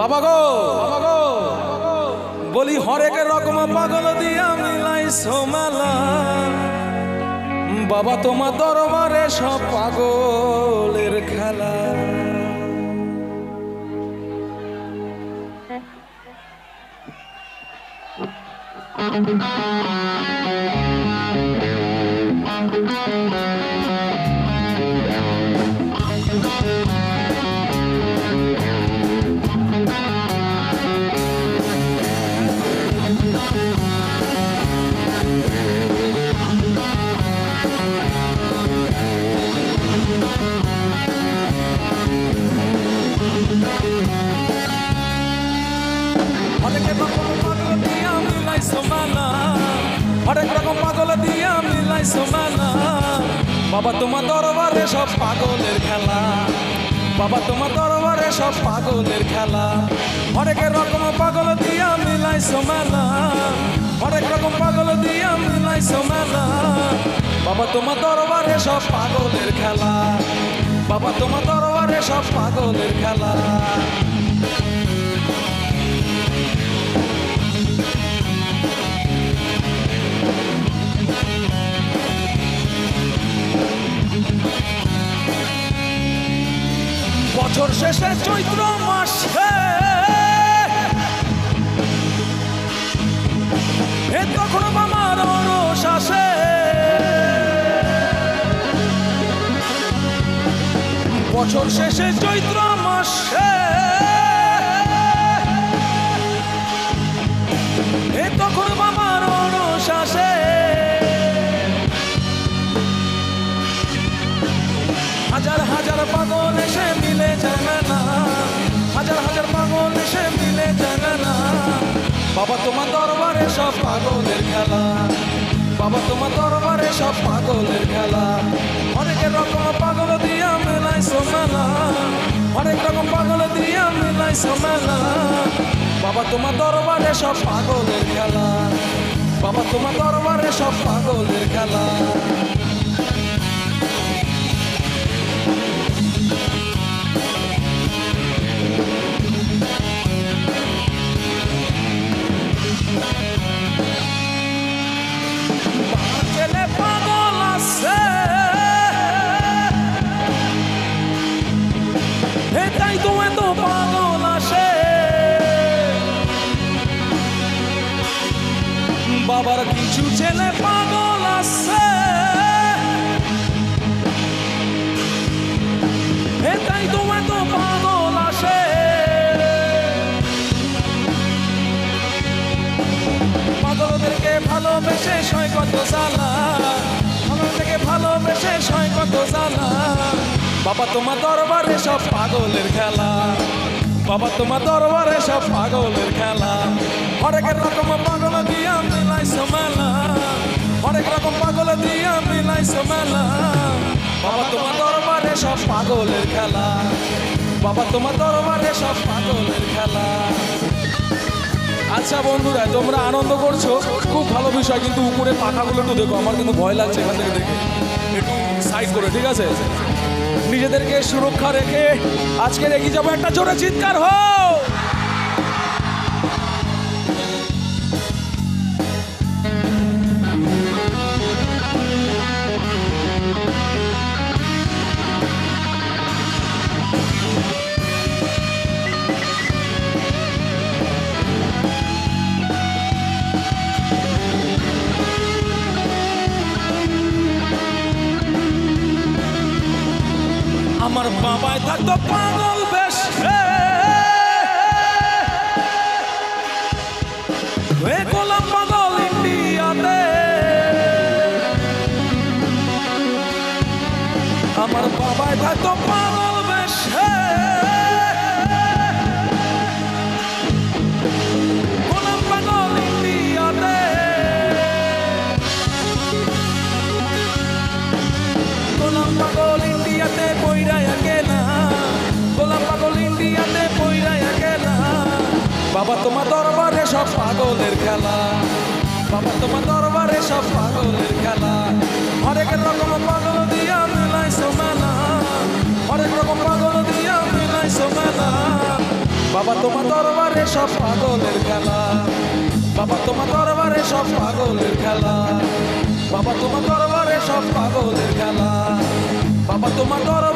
বাবা গো বলি হরেক রকম পাগল দিয়া মিলাইছো মেলা বাবা তোমার দরবারে সব পাগলের খেলা। হরেক রকম পাগল দিয়া মিলাইছো মেলা বাবা তোমার দরবারে সব পাগলের খেলা বাবা তোমার দরবারে সব পাগলের খেলা। হরেক রকম পাগল দিয়া মিলাইছো মেলা হরেক রকম পাগল দিয়া মিলাইছো মেলা বাবা তোমার দরবারে সব পাগলের খেলা বাবা তোমার দরবারে সব পাগলের খেলা। বছর শেষে চৈত্র মাসে তখন আমার রস আসে বছর শেষে চৈত্র মাসে তখন আমার রস আসে হাজার হাজার পাগল এসে মিলে জানা না হাজার হাজার পাগল এসে মিলে জানা না বাবা তোমার দরবারে সব পাগলের খেলা বাবা তোমার দরবারে সব পাগলের খেলা। হরেক রকম পাগল দিয়া মিলাইছো মেলা হরেক রকম পাগল দিয়া মিলাইছো মেলা বাবা তোমার দরবারে সব পাগলের খেলা বাবা তোমার দরবারে সব পাগলের খেলা। তাই তো এত পাগল আসে বাবার কিছু ছেলে পাগল আছে তাই তো এত পাগল আসে পাগলদেরকে ভালোবেসে সয় কত জ্বালা পাগলদেরকে ভালোবেসে সয় কত জ্বালা বাবা তোমার দরবারে সব পাগলের খেলা বাবা তোমার দরবারে সব পাগলের খেলা। হরেক রকম পাগল দিয়া মিলাইছো মেলা হরেক রকম পাগল দিয়া মিলাইছো মেলা বাবা তোমার দরবারে সব পাগলের খেলা বাবা তোমার দরবারে সব পাগলের খেলা। আচ্ছা বন্ধুরা তোমরা আনন্দ করছো খুব ভালো বিষয় কিন্তু উপরে পাখাগুলো একটু দেখো আমার কিন্তু ভয় লাগছে এখান থেকে দেখে একটু সাইড করে ঠিক আছে নিজেদেরকে সুরক্ষা রেখে আজকে এগিয়ে যাবো একটা জোরে চিৎকার হও। আমার বাবাই থাকতো পাগল বেশ গোলাম পাগল ইন্ডিয়াতে আমার বাবাই থাকতো পাগল বেশ গোলাম পাগল ইন্ডিয়াতে গোলাম পাগল ইন্ডিয়াতে পইরায়া গেলা গোলাম পাগল ইন্ডিয়াতে পইরায়া গেলা বাবা তোমার দরবারে সব পাগলের খেলা বাবা তোমার দরবারে সব পাগলের খেলা। হরেক রকম পাগল দিয়া মিলাইছো মেলা হরেক রকম পাগল দিয়া মিলাইছো মেলা বাবা বাবা তোমার দরবারে সব পাগলের খেলা, বাবা তোমার দরবারে সব পাগলের খেলা, বাবা তোমার দরবারে সব পাগলের খেলা, বাবা তোমার দরবারে